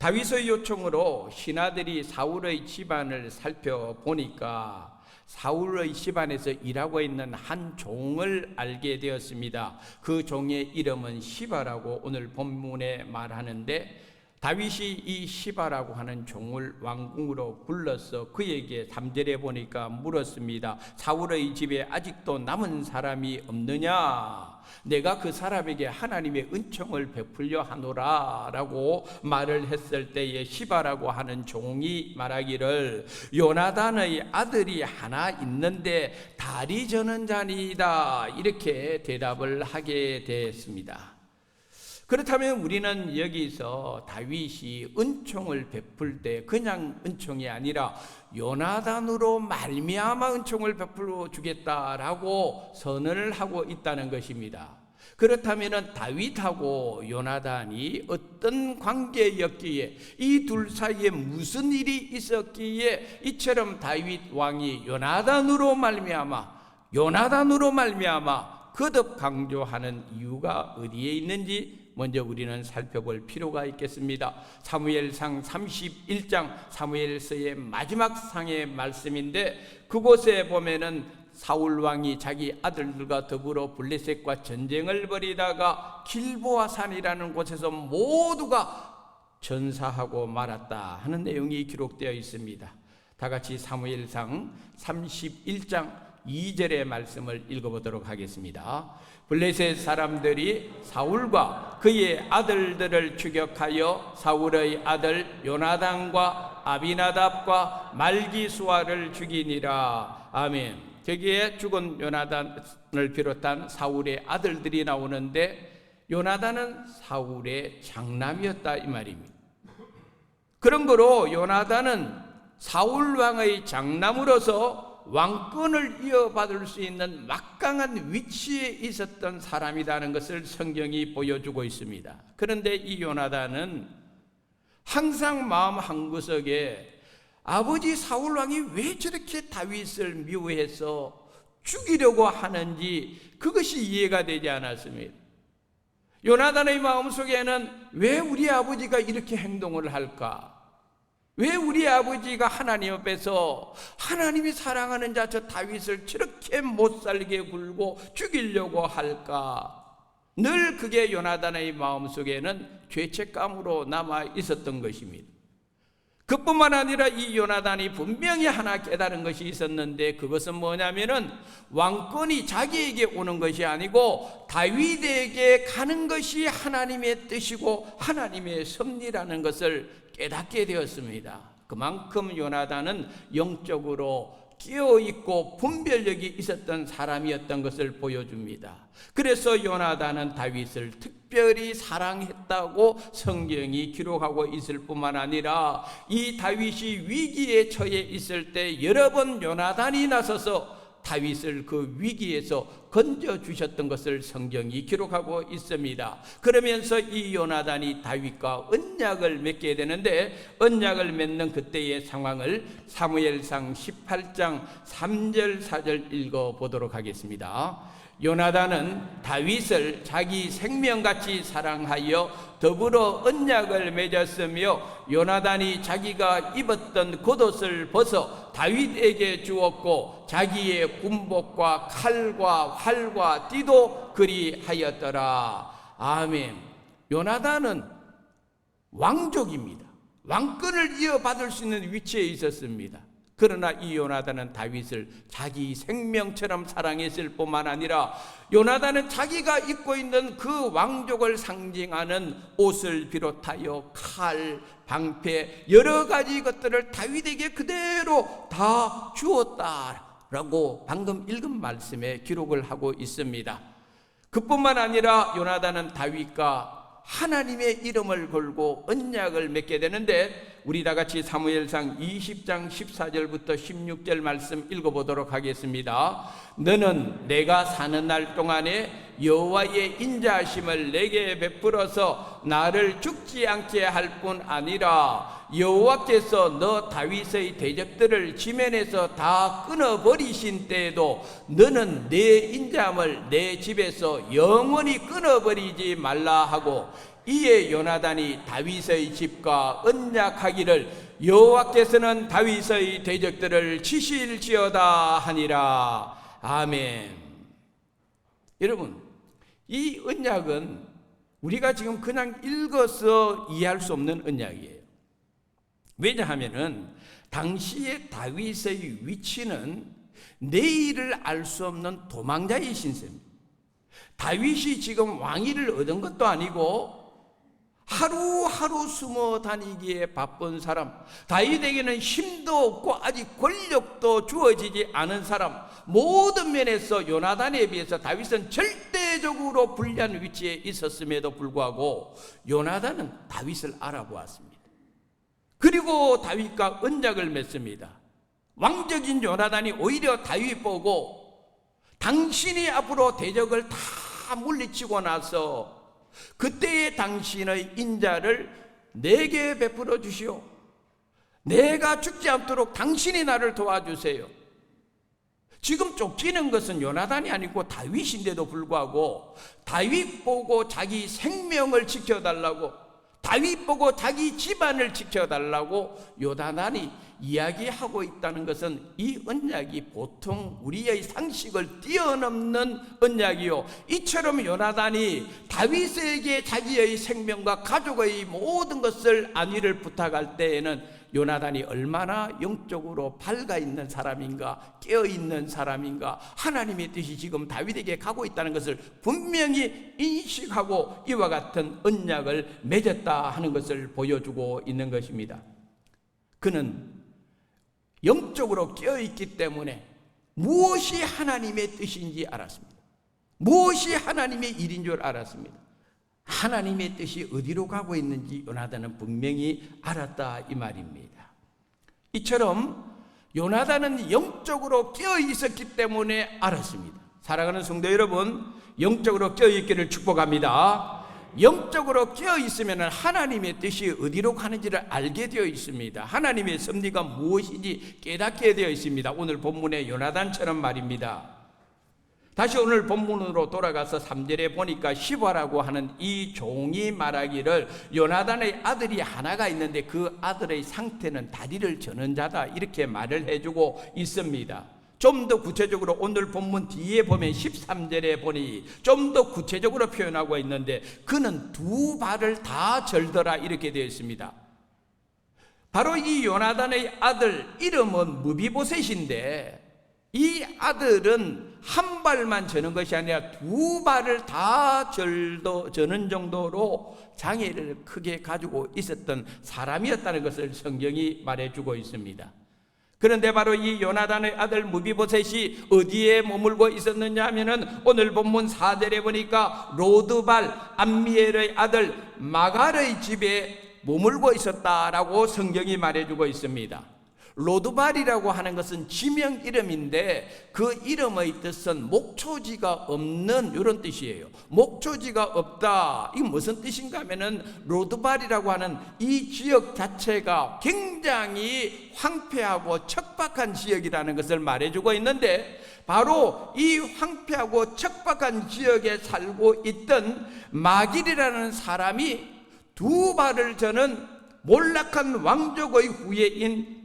다윗의 요청으로 신하들이 사울의 집안을 살펴보니까 사울의 집안에서 일하고 있는 한 종을 알게 되었습니다. 그 종의 이름은 시바라고 오늘 본문에 말하는데, 다윗이 이 시바라고 하는 종을 왕궁으로 불러서 그에게 3절에 보니까 물었습니다. 사울의 집에 아직도 남은 사람이 없느냐? 내가 그 사람에게 하나님의 은총을 베풀려 하노라 라고 말을 했을 때에 시바라고 하는 종이 말하기를, 요나단의 아들이 하나 있는데 다리 저는 자니이다, 이렇게 대답을 하게 됐습니다. 그렇다면 우리는 여기서 다윗이 은총을 베풀 때 그냥 은총이 아니라 요나단으로 말미암아 은총을 베풀어 주겠다라고 선언을 하고 있다는 것입니다. 그렇다면 다윗하고 요나단이 어떤 관계였기에, 이 둘 사이에 무슨 일이 있었기에 이처럼 다윗 왕이 요나단으로 말미암아 거듭 강조하는 이유가 어디에 있는지 먼저 우리는 살펴볼 필요가 있겠습니다. 사무엘상 31장, 사무엘서의 마지막 상의 말씀인데, 그곳에 보면은 사울 왕이 자기 아들들과 더불어 블레셋과 전쟁을 벌이다가 길보아 산이라는 곳에서 모두가 전사하고 말았다 하는 내용이 기록되어 있습니다. 다 같이 사무엘상 31장 2절의 말씀을 읽어보도록 하겠습니다. 블레셋 사람들이 사울과 그의 아들들을 추격하여 사울의 아들 요나단과 아비나답과 말기수아를 죽이니라. 아멘. 거기에 죽은 요나단을 비롯한 사울의 아들들이 나오는데, 요나단은 사울의 장남이었다 이 말입니다. 그런 거로 요나단은 사울 왕의 장남으로서 왕권을 이어받을 수 있는 막강한 위치에 있었던 사람이라는 것을 성경이 보여주고 있습니다. 그런데 이 요나단은 항상 마음 한구석에 아버지 사울 왕이 왜 저렇게 다윗을 미워해서 죽이려고 하는지 그것이 이해가 되지 않았습니다. 요나단의 마음속에는 왜 우리 아버지가 이렇게 행동을 할까? 왜 우리 아버지가 하나님 앞에서 하나님이 사랑하는 자 저 다윗을 저렇게 못살게 굴고 죽이려고 할까? 늘 그게 요나단의 마음속에는 죄책감으로 남아 있었던 것입니다. 그뿐만 아니라 이 요나단이 분명히 하나 깨달은 것이 있었는데, 그것은 뭐냐면은 왕권이 자기에게 오는 것이 아니고 다윗에게 가는 것이 하나님의 뜻이고 하나님의 섭리라는 것을 깨닫게 되었습니다. 그만큼 요나단은 영적으로 깨어있고 분별력이 있었던 사람이었던 것을 보여줍니다. 그래서 요나단은 다윗을 특별히 사랑했다고 성경이 기록하고 있을 뿐만 아니라, 이 다윗이 위기에 처해 있을 때 여러 번 요나단이 나서서 다윗을 그 위기에서 건져주셨던 것을 성경이 기록하고 있습니다. 그러면서 이 요나단이 다윗과 언약을 맺게 되는데, 언약을 맺는 그때의 상황을 사무엘상 18장 3절 4절 읽어보도록 하겠습니다. 요나단은 다윗을 자기 생명같이 사랑하여 더불어 언약을 맺었으며, 요나단이 자기가 입었던 겉옷을 벗어 다윗에게 주었고 자기의 군복과 칼과 활과 띠도 그리하였더라. 아멘. 요나단은 왕족입니다. 왕권을 이어받을 수 있는 위치에 있었습니다. 그러나 이 요나단은 다윗을 자기 생명처럼 사랑했을 뿐만 아니라, 요나단은 자기가 입고 있는 그 왕족을 상징하는 옷을 비롯하여 칼, 방패, 여러 가지 것들을 다윗에게 그대로 다 주었다라고 방금 읽은 말씀에 기록을 하고 있습니다. 그뿐만 아니라 요나단은 다윗과 하나님의 이름을 걸고 언약을 맺게 되는데, 우리 다 같이 사무엘상 20장 14절부터 16절 말씀 읽어보도록 하겠습니다. 너는 내가 사는 날 동안에 여호와의 인자하심을 내게 베풀어서 나를 죽지 않게 할 뿐 아니라, 여호와께서 너 다윗의 대적들을 지면에서 다 끊어버리신 때에도 너는 내 인자함을 내 집에서 영원히 끊어버리지 말라 하고, 이에 요나단이 다윗의 집과 언약하기를 여호와께서는 다윗의 대적들을 치실지어다 하니라. 아멘. 여러분, 이 언약은 우리가 지금 그냥 읽어서 이해할 수 없는 언약이에요. 왜냐하면은 당시의 다윗의 위치는 내일을 알 수 없는 도망자의 신세입니다. 다윗이 지금 왕위를 얻은 것도 아니고 하루하루 숨어 다니기에 바쁜 사람, 다윗에게는 힘도 없고 아직 권력도 주어지지 않은 사람, 모든 면에서 요나단에 비해서 다윗은 절대적으로 불리한 위치에 있었음에도 불구하고 요나단은 다윗을 알아보았습니다. 그리고 다윗과 언약을 맺습니다. 왕적인 요나단이 오히려 다윗 보고 당신이 앞으로 대적을 다 물리치고 나서 그때의 당신의 인자를 내게 베풀어 주시오. 내가 죽지 않도록 당신이 나를 도와주세요. 지금 쫓기는 것은 요나단이 아니고 다윗인데도 불구하고 다윗 보고 자기 생명을 지켜달라고, 다윗 보고 자기 집안을 지켜달라고 요나단이 이야기하고 있다는 것은 이 언약이 보통 우리의 상식을 뛰어넘는 언약이요, 이처럼 요나단이 다윗에게 자기의 생명과 가족의 모든 것을 안위를 부탁할 때에는 요나단이 얼마나 영적으로 밝아있는 사람인가, 깨어있는 사람인가, 하나님의 뜻이 지금 다윗에게 가고 있다는 것을 분명히 인식하고 이와 같은 언약을 맺었다 하는 것을 보여주고 있는 것입니다. 그는 영적으로 깨어있기 때문에 무엇이 하나님의 뜻인지 알았습니다. 무엇이 하나님의 일인 줄 알았습니다. 하나님의 뜻이 어디로 가고 있는지 요나단은 분명히 알았다 이 말입니다. 이처럼 요나단은 영적으로 깨어있었기 때문에 알았습니다. 사랑하는 성도 여러분, 영적으로 깨어있기를 축복합니다. 영적으로 깨어있으면 하나님의 뜻이 어디로 가는지를 알게 되어 있습니다. 하나님의 섭리가 무엇인지 깨닫게 되어 있습니다. 오늘 본문의 요나단처럼 말입니다. 다시 오늘 본문으로 돌아가서 3절에 보니까 시바라고 하는 이 종이 말하기를 요나단의 아들이 하나가 있는데 그 아들의 상태는 다리를 저는 자다, 이렇게 말을 해주고 있습니다. 좀 더 구체적으로 오늘 본문 뒤에 보면 13절에 보니 좀 더 구체적으로 표현하고 있는데 그는 두 발을 다 절더라, 이렇게 되어 있습니다. 바로 이 요나단의 아들 이름은 무비보셋인데 이 아들은 한 발만 저는 것이 아니라 두 발을 다 저는 정도로 장애를 크게 가지고 있었던 사람이었다는 것을 성경이 말해주고 있습니다. 그런데 바로 이 요나단의 아들 무비보셋이 어디에 머물고 있었느냐 하면은 오늘 본문 4절에 보니까 로드발 암미엘의 아들 마갈의 집에 머물고 있었다라고 성경이 말해주고 있습니다. 로드발이라고 하는 것은 지명 이름인데 그 이름의 뜻은 목초지가 없는 이런 뜻이에요. 목초지가 없다, 이게 무슨 뜻인가 하면은 로드발이라고 하는 이 지역 자체가 굉장히 황폐하고 척박한 지역이라는 것을 말해주고 있는데 바로 이 황폐하고 척박한 지역에 살고 있던 마길이라는 사람이 두 발을 저는 몰락한 왕족의 후예인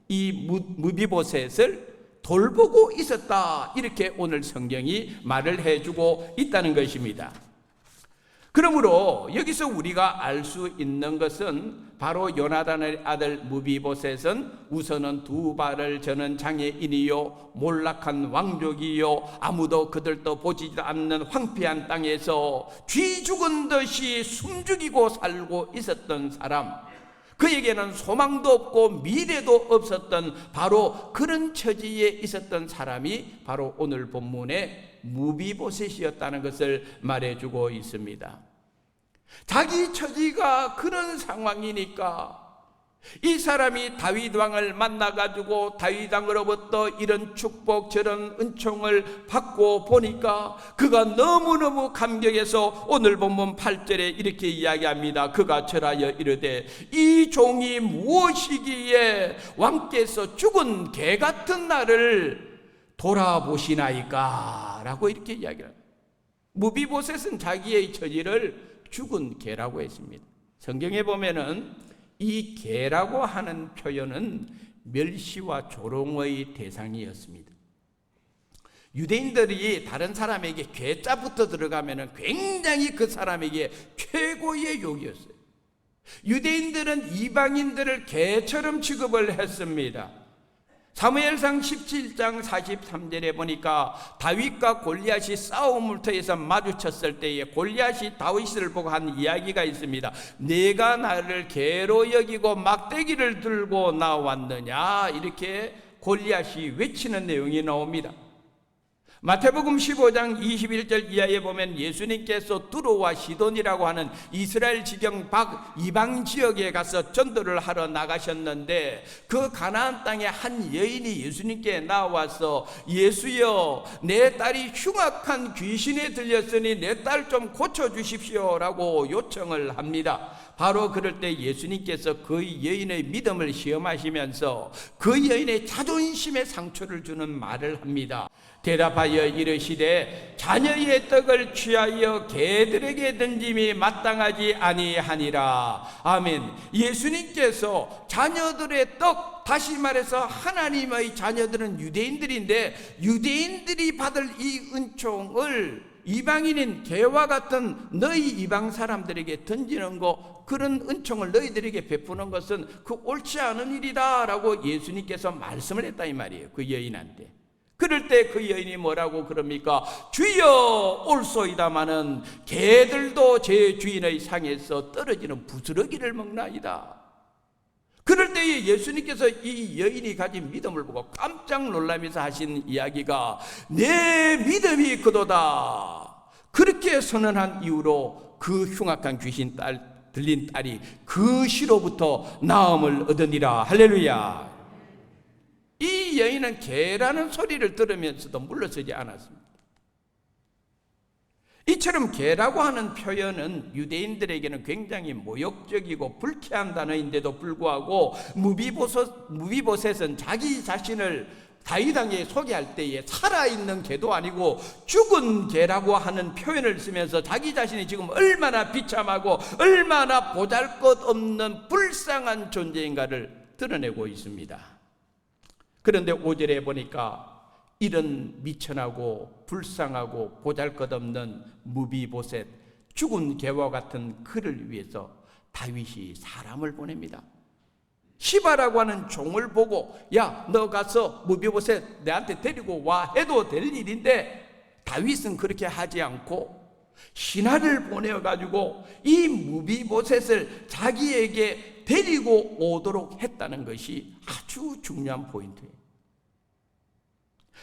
이 무비보셋을 돌보고 있었다, 이렇게 오늘 성경이 말을 해주고 있다는 것입니다. 그러므로 여기서 우리가 알 수 있는 것은 바로 요나단의 아들 무비보셋은 우선은 두 발을 저는 장애인이요 몰락한 왕족이요 아무도 그들도 보지도 않는 황폐한 땅에서 쥐 죽은 듯이 숨죽이고 살고 있었던 사람, 그에게는 소망도 없고 미래도 없었던 바로 그런 처지에 있었던 사람이 바로 오늘 본문의 무비보셋이었다는 것을 말해주고 있습니다. 자기 처지가 그런 상황이니까 이 사람이 다윗 왕을 만나가지고 다윗 왕으로부터 이런 축복 저런 은총을 받고 보니까 그가 너무너무 감격해서 오늘 본문 8절에 이렇게 이야기합니다. 그가 절하여 이르되 이 종이 무엇이기에 왕께서 죽은 개 같은 나를 돌아보시나이까 라고 이렇게 이야기합니다. 무비보셋은 자기의 처지를 죽은 개라고 했습니다. 성경에 보면은 이 개라고 하는 표현은 멸시와 조롱의 대상이었습니다. 유대인들이 다른 사람에게 괴짜부터 들어가면은 굉장히 그 사람에게 최고의 욕이었어요. 유대인들은 이방인들을 개처럼 취급을 했습니다. 사무엘상 17장 43절에 보니까 다윗과 골리앗이 싸움터에서 마주쳤을 때에 골리앗이 다윗을 보고 한 이야기가 있습니다. 내가 나를 개로 여기고 막대기를 들고 나왔느냐, 이렇게 골리앗이 외치는 내용이 나옵니다. 마태복음 15장 21절 이하에 보면 예수님께서 두로와 시돈이라고 하는 이스라엘 지경 밖 이방 지역에 가서 전도를 하러 나가셨는데, 그 가나안 땅에 한 여인이 예수님께 나와서 예수여, 내 딸이 흉악한 귀신에 들렸으니 내 딸 좀 고쳐주십시오 라고 요청을 합니다. 바로 그럴 때 예수님께서 그 여인의 믿음을 시험하시면서 그 여인의 자존심에 상처를 주는 말을 합니다. 대답하여 이르시되 자녀의 떡을 취하여 개들에게 던짐이 마땅하지 아니하니라. 아멘. 예수님께서 자녀들의 떡, 다시 말해서 하나님의 자녀들은 유대인들인데 유대인들이 받을 이 은총을 이방인인 개와 같은 너희 이방 사람들에게 던지는 거, 그런 은총을 너희들에게 베푸는 것은 그 옳지 않은 일이다 라고 예수님께서 말씀을 했다 이 말이에요, 그 여인한테. 그럴 때 그 여인이 뭐라고 그럽니까? 주여 올소이다마는 개들도 제 주인의 상에서 떨어지는 부스러기를 먹나이다. 그럴 때에 예수님께서 이 여인이 가진 믿음을 보고 깜짝 놀라면서 하신 이야기가 내 믿음이 그도다. 그렇게 선언한 이후로 그 흉악한 귀신 들린 딸이 그 시로부터 나음을 얻으니라. 할렐루야. 이 여인은 개라는 소리를 들으면서도 물러서지 않았습니다. 이처럼 개라고 하는 표현은 유대인들에게는 굉장히 모욕적이고 불쾌한 단어인데도 불구하고 무비보셋은 자기 자신을 다윗 왕에게 소개할 때에 살아있는 개도 아니고 죽은 개라고 하는 표현을 쓰면서 자기 자신이 지금 얼마나 비참하고 얼마나 보잘것없는 불쌍한 존재인가를 드러내고 있습니다. 그런데 5절에 보니까 이런 미천하고 불쌍하고 보잘것없는 무비보셋, 죽은 개와 같은 그를 위해서 다윗이 사람을 보냅니다. 시바라고 하는 종을 보고 야, 너 가서 무비보셋 내한테 데리고 와 해도 될 일인데 다윗은 그렇게 하지 않고 신하를 보내가지고 이 무비보셋을 자기에게 데리고 오도록 했다는 것이 아주 중요한 포인트예요.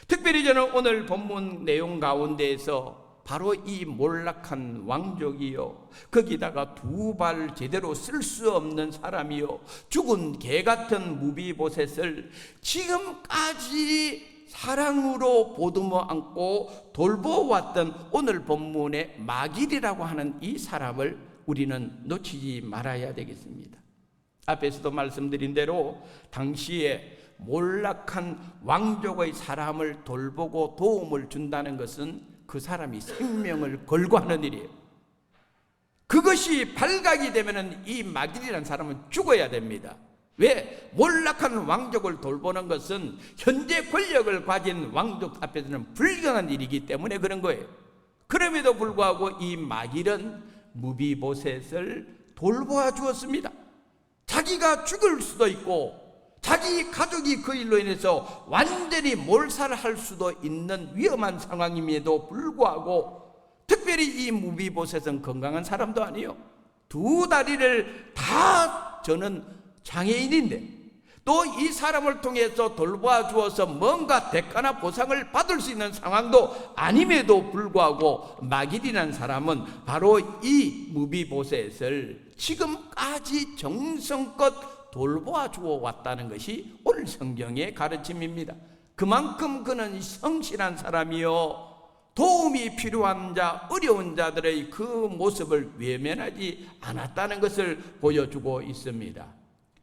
특별히 저는 오늘 본문 내용 가운데에서 바로 이 몰락한 왕족이요, 거기다가 두 발 제대로 쓸 수 없는 사람이요, 죽은 개 같은 무비보셋을 지금까지 사랑으로 보듬어 안고 돌보았던 오늘 본문의 마길이라고 하는 이 사람을 우리는 놓치지 말아야 되겠습니다. 앞에서도 말씀드린 대로 당시에 몰락한 왕족의 사람을 돌보고 도움을 준다는 것은 그 사람이 생명을 걸고 하는 일이에요. 그것이 발각이 되면 이 마길이라는 사람은 죽어야 됩니다. 왜? 몰락한 왕족을 돌보는 것은 현재 권력을 가진 왕족 앞에서는 불가능한 일이기 때문에 그런 거예요. 그럼에도 불구하고 이 마길은 무비보셋을 돌보아 주었습니다. 자기가 죽을 수도 있고 자기 가족이 그 일로 인해서 완전히 몰살할 수도 있는 위험한 상황임에도 불구하고, 특별히 이 무비보셋은 건강한 사람도 아니에요. 두 다리를 다 저는 장애인인데 또 이 사람을 통해서 돌보아 주어서 뭔가 대가나 보상을 받을 수 있는 상황도 아님에도 불구하고 마길이라는 사람은 바로 이 무비보셋을 지금까지 정성껏 돌보아 주어 왔다는 것이 오늘 성경의 가르침입니다. 그만큼 그는 성실한 사람이요, 도움이 필요한 자, 어려운 자들의 그 모습을 외면하지 않았다는 것을 보여주고 있습니다.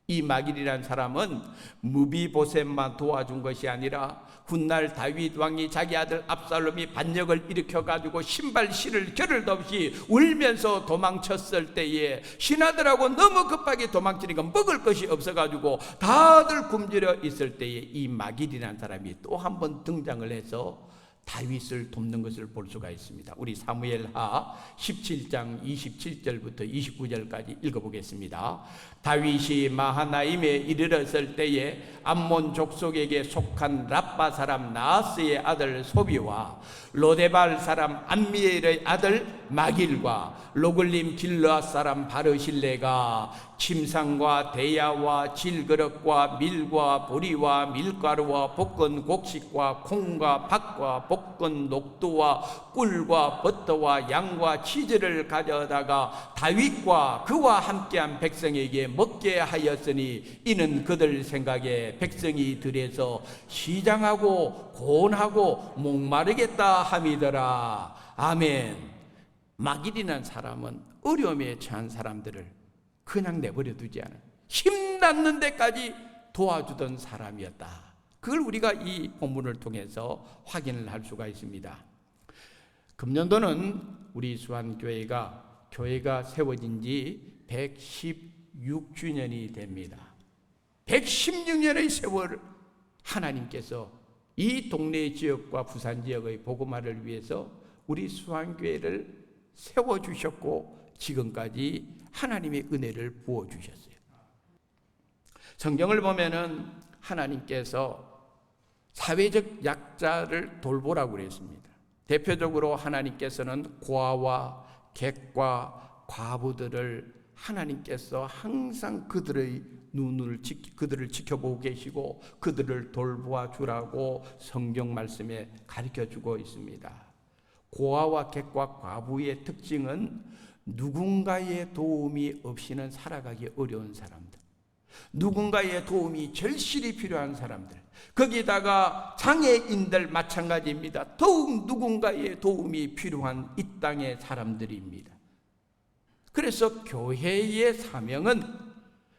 이 마길이라는 사람은 무비보셋만 도와준 것이 아니라 훗날 다윗 왕이 자기 아들 압살롬이 반역을 일으켜가지고 신발 신을 겨를도 없이 울면서 도망쳤을 때에 신하들하고 너무 급하게 도망치니까 먹을 것이 없어가지고 다들 굶주려 있을 때에 이 마길이라는 사람이 또 한 번 등장을 해서 다윗을 돕는 것을 볼 수가 있습니다. 우리 사무엘하 17장 27절부터 29절까지 읽어보겠습니다. 다윗이 마하나임에 이르렀을 때에 암몬 족속에게 속한 랍바 사람 나하스의 아들 소비와 로데발 사람 암미엘의 아들 마길과 로글림 길르앗 사람 바르실레가 침상과 대야와 질그릇과 밀과 보리와 밀가루와 볶은 곡식과 콩과 팥과 볶은 녹두와 꿀과 버터와 양과 치즈를 가져다가 다윗과 그와 함께한 백성에게 먹게 하였으니 이는 그들 생각에 백성이 들에서 시장하고 고온하고 목마르겠다 함이더라. 아멘. 마길이라는 사람은 어려움에 처한 사람들을 그냥 내버려 두지 않아 힘닿는 데까지 도와주던 사람이었다. 그걸 우리가 이 본문을 통해서 확인을 할 수가 있습니다. 금년도는 우리 수안교회가 세워진 지 116주년이 됩니다. 116년의 세월 하나님께서 이 동네 지역과 부산 지역의 복음화를 위해서 우리 수안교회를 세워주셨고 지금까지 하나님의 은혜를 부어주셨어요. 성경을 보면은 하나님께서 사회적 약자를 돌보라고 그랬습니다. 대표적으로 하나님께서는 고아와 객과 과부들을 하나님께서 항상 그들을 지켜보고 계시고 그들을 돌보아 주라고 성경 말씀에 가르쳐주고 있습니다. 고아와 객과 과부의 특징은 누군가의 도움이 없이는 살아가기 어려운 사람들, 누군가의 도움이 절실히 필요한 사람들, 거기다가 장애인들 마찬가지입니다. 더욱 누군가의 도움이 필요한 이 땅의 사람들입니다. 그래서 교회의 사명은,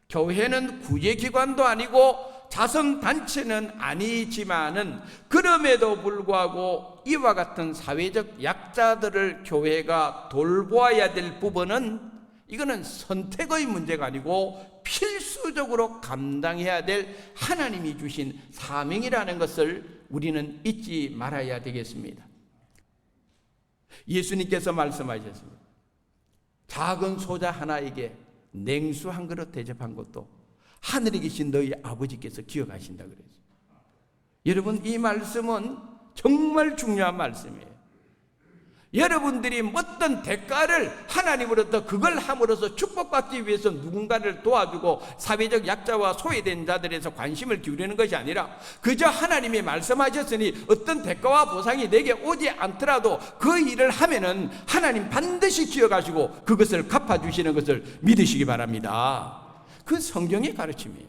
교회는 구제기관도 아니고 자선단체는 아니지만은 그럼에도 불구하고 이와 같은 사회적 약자들을 교회가 돌보아야 될 부분은 이거는 선택의 문제가 아니고 필수적으로 감당해야 될 하나님이 주신 사명이라는 것을 우리는 잊지 말아야 되겠습니다. 예수님께서 말씀하셨습니다. 작은 소자 하나에게 냉수 한 그릇 대접한 것도 하늘에 계신 너희 아버지께서 기억하신다 그랬어요. 여러분, 이 말씀은 정말 중요한 말씀이에요. 여러분들이 어떤 대가를 하나님으로부터 그걸 함으로써 축복받기 위해서 누군가를 도와주고 사회적 약자와 소외된 자들에서 관심을 기울이는 것이 아니라 그저 하나님이 말씀하셨으니 어떤 대가와 보상이 내게 오지 않더라도 그 일을 하면은 하나님 반드시 기억하시고 그것을 갚아주시는 것을 믿으시기 바랍니다. 그 성경의 가르침이에요.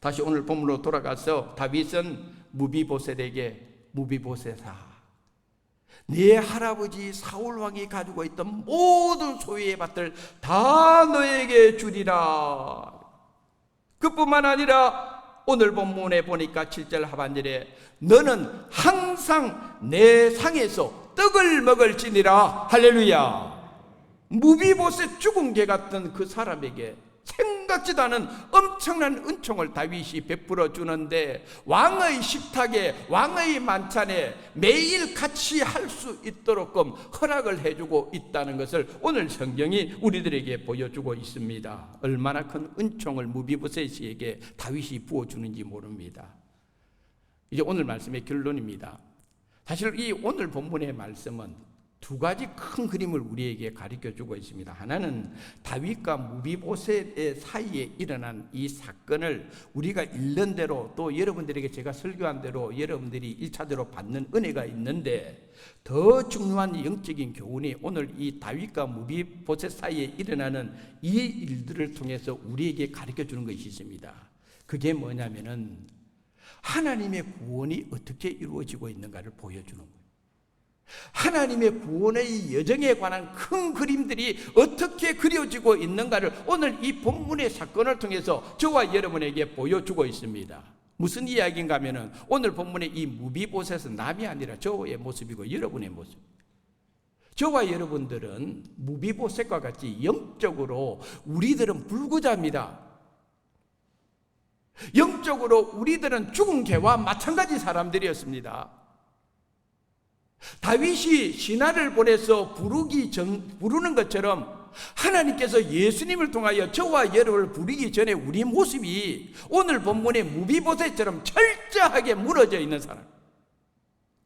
다시 오늘 본문으로 돌아가서 다윗은 무비보셋에게 무비보셋아, 네 할아버지 사울 왕이 가지고 있던 모든 소유의 밭을 다 너에게 주리라. 그뿐만 아니라 오늘 본문에 보니까 7절 하반절에 너는 항상 내 상에서 떡을 먹을지니라. 할렐루야. 무비보셋 죽은 개 같은 그 사람에게 생각지도 않은 엄청난 은총을 다윗이 베풀어 주는데 왕의 식탁에, 왕의 만찬에 매일 같이 할 수 있도록끔 허락을 해주고 있다는 것을 오늘 성경이 우리들에게 보여주고 있습니다. 얼마나 큰 은총을 무비보셋에게 다윗이 부어주는지 모릅니다. 이제 오늘 말씀의 결론입니다. 사실 이 오늘 본문의 말씀은 두 가지 큰 그림을 우리에게 가르쳐주고 있습니다. 하나는 다윗과 무비보셋의 사이에 일어난 이 사건을 우리가 읽는 대로 또 여러분들에게 제가 설교한 대로 여러분들이 1차적으로 받는 은혜가 있는데 더 중요한 영적인 교훈이 오늘 이 다윗과 무비보셋 사이에 일어나는 이 일들을 통해서 우리에게 가르쳐주는 것이 있습니다. 그게 뭐냐면은 하나님의 구원이 어떻게 이루어지고 있는가를 보여주는 거예요. 하나님의 구원의 여정에 관한 큰 그림들이 어떻게 그려지고 있는가를 오늘 이 본문의 사건을 통해서 저와 여러분에게 보여주고 있습니다. 무슨 이야기인가 하면은 오늘 본문의 이 무비보셋은 남이 아니라 저의 모습이고 여러분의 모습. 저와 여러분들은 무비보셋과 같이 영적으로 우리들은 불구자입니다. 영적으로 우리들은 죽은 개와 마찬가지 사람들이었습니다. 다윗이 신하를 보내서 부르는 것처럼 하나님께서 예수님을 통하여 저와 여러분을 부르기 전에 우리 모습이 오늘 본문의 무비보셋처럼 철저하게 무너져 있는 사람,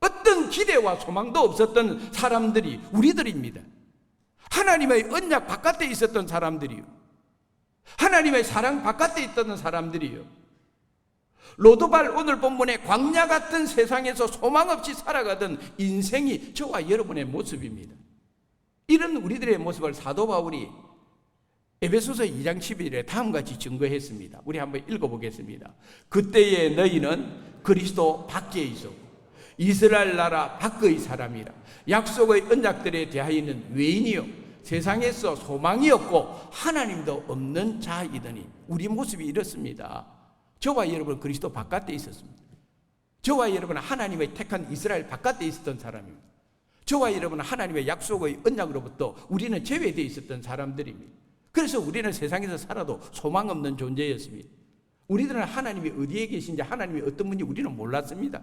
어떤 기대와 소망도 없었던 사람들이 우리들입니다. 하나님의 언약 바깥에 있었던 사람들이요, 하나님의 사랑 바깥에 있던 사람들이요, 로드발 오늘 본문의 광야 같은 세상에서 소망 없이 살아가던 인생이 저와 여러분의 모습입니다. 이런 우리들의 모습을 사도 바울이 에베소서 2장 11절에 다음같이 증거했습니다. 우리 한번 읽어보겠습니다. 그때에 너희는 그리스도 밖에 있었고 이스라엘 나라 밖의 사람이라 약속의 언약들에 대하여는 외인이요 세상에서 소망이 없고 하나님도 없는 자이더니 우리 모습이 이렇습니다. 저와 여러분 그리스도 바깥에 있었습니다. 저와 여러분은 하나님의 택한 이스라엘 바깥에 있었던 사람입니다. 저와 여러분은 하나님의 약속의 언약으로부터 우리는 제외되어 있었던 사람들입니다. 그래서 우리는 세상에서 살아도 소망 없는 존재였습니다. 우리들은 하나님이 어디에 계신지 하나님이 어떤 분인지 우리는 몰랐습니다.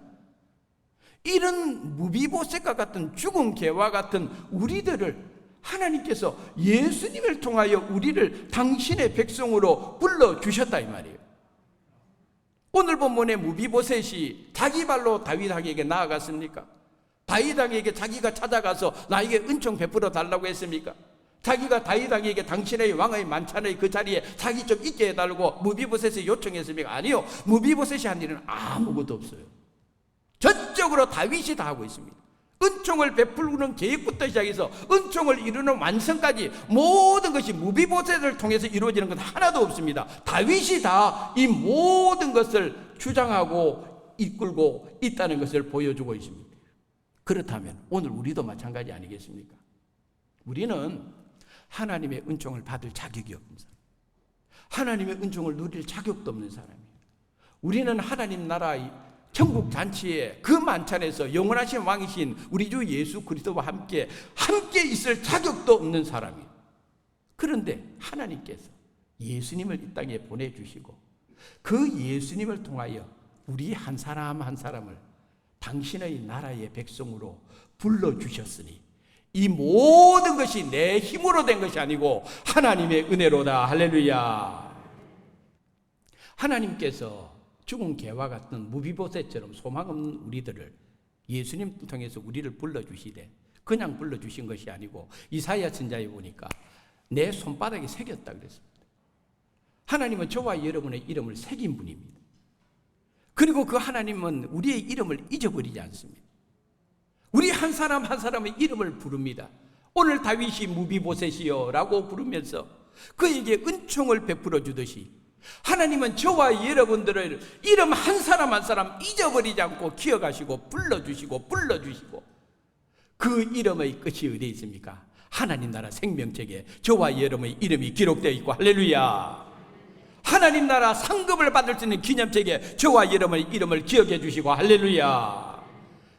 이런 무비보셋과 같은 죽은 개와 같은 우리들을 하나님께서 예수님을 통하여 우리를 당신의 백성으로 불러주셨다 이 말이에요. 오늘 본문의 무비보셋이 자기 발로 다윗에게 나아갔습니까? 다윗에게 자기가 찾아가서 나에게 은총 베풀어 달라고 했습니까? 자기가 다윗에게 당신의 왕의 만찬의 그 자리에 자기 좀 있게 해달라고 무비보셋이 요청했습니까? 아니요. 무비보셋이 한 일은 아무것도 없어요. 전적으로 다윗이 다 하고 있습니다. 은총을 베풀는 계획부터 시작해서 은총을 이루는 완성까지 모든 것이 무비보셋을 통해서 이루어지는 건 하나도 없습니다. 다윗이 다 이 모든 것을 주장하고 이끌고 있다는 것을 보여주고 있습니다. 그렇다면 오늘 우리도 마찬가지 아니겠습니까? 우리는 하나님의 은총을 받을 자격이 없는 사람, 하나님의 은총을 누릴 자격도 없는 사람이에요. 우리는 하나님 나라의 천국 잔치에 그 만찬에서 영원하신 왕이신 우리 주 예수 그리스도와 함께 있을 자격도 없는 사람이에요. 그런데 하나님께서 예수님을 이 땅에 보내주시고 그 예수님을 통하여 우리 한 사람 한 사람을 당신의 나라의 백성으로 불러주셨으니 이 모든 것이 내 힘으로 된 것이 아니고 하나님의 은혜로다. 할렐루야. 하나님께서 죽은 개와 같은 무비보셋처럼 소망 없는 우리들을 예수님 통해서 우리를 불러주시되 그냥 불러주신 것이 아니고 이사야 선지자에 보니까 내 손바닥에 새겼다 그랬습니다. 하나님은 저와 여러분의 이름을 새긴 분입니다. 그리고 그 하나님은 우리의 이름을 잊어버리지 않습니다. 우리 한 사람 한 사람의 이름을 부릅니다. 오늘 다윗이 무비보셋이요 라고 부르면서 그에게 은총을 베풀어 주듯이 하나님은 저와 여러분들을 이름 한 사람 한 사람 잊어버리지 않고 기억하시고 불러주시고 그 이름의 끝이 어디에 있습니까? 하나님 나라 생명책에 저와 여러분의 이름이 기록되어 있고 할렐루야. 하나님 나라 상급을 받을 수 있는 기념책에 저와 여러분의 이름을 기억해 주시고 할렐루야.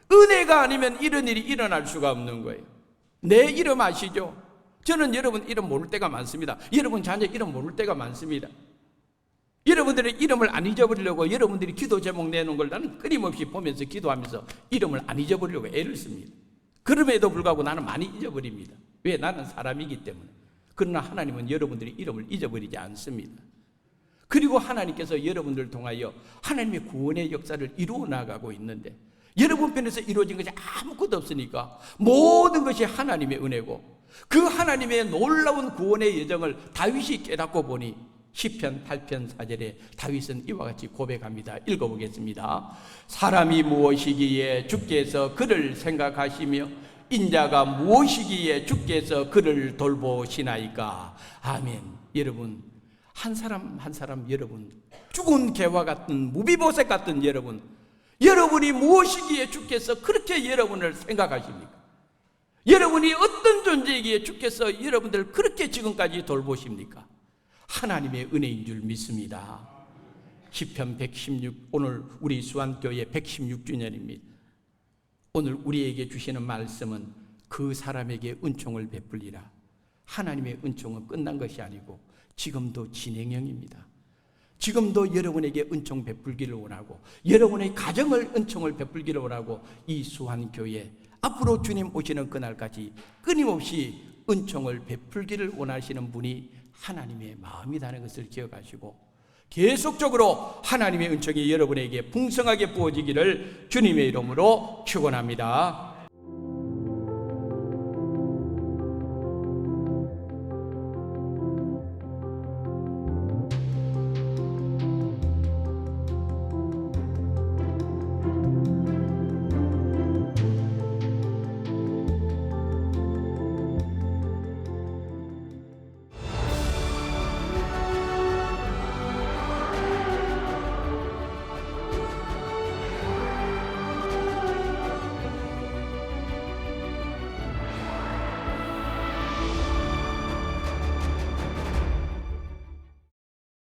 은혜가 아니면 이런 일이 일어날 수가 없는 거예요. 내 이름 아시죠? 저는 여러분 이름 모를 때가 많습니다. 여러분 자녀 이름 모를 때가 많습니다. 여러분들의 이름을 안 잊어버리려고 여러분들이 기도 제목 내놓은 걸 나는 끊임없이 보면서 기도하면서 이름을 안 잊어버리려고 애를 씁니다. 그럼에도 불구하고 나는 많이 잊어버립니다. 왜? 나는 사람이기 때문에. 그러나 하나님은 여러분들의 이름을 잊어버리지 않습니다. 그리고 하나님께서 여러분들을 통하여 하나님의 구원의 역사를 이루어 나가고 있는데 여러분 편에서 이루어진 것이 아무것도 없으니까 모든 것이 하나님의 은혜고 그 하나님의 놀라운 구원의 여정을 다윗이 깨닫고 보니 시편 8편 4절에 다윗은 이와 같이 고백합니다. 읽어보겠습니다. 사람이 무엇이기에 주께서 그를 생각하시며 인자가 무엇이기에 주께서 그를 돌보시나이까. 아멘. 여러분 한 사람 한 사람 여러분 죽은 개와 같은 무비보셋 같은 여러분이 무엇이기에 주께서 그렇게 여러분을 생각하십니까? 여러분이 어떤 존재이기에 주께서 여러분들 그렇게 지금까지 돌보십니까? 하나님의 은혜인 줄 믿습니다. 시편 116, 오늘 우리 수안교회 116주년입니다. 오늘 우리에게 주시는 말씀은 그 사람에게 은총을 베풀리라. 하나님의 은총은 끝난 것이 아니고 지금도 진행형입니다. 지금도 여러분에게 은총 베풀기를 원하고 여러분의 가정을 은총을 베풀기를 원하고 이 수안교회 앞으로 주님 오시는 그날까지 끊임없이 은총을 베풀기를 원하시는 분이 하나님의 마음이라는 것을 기억하시고 계속적으로 하나님의 은총이 여러분에게 풍성하게 부어지기를 주님의 이름으로 축원합니다.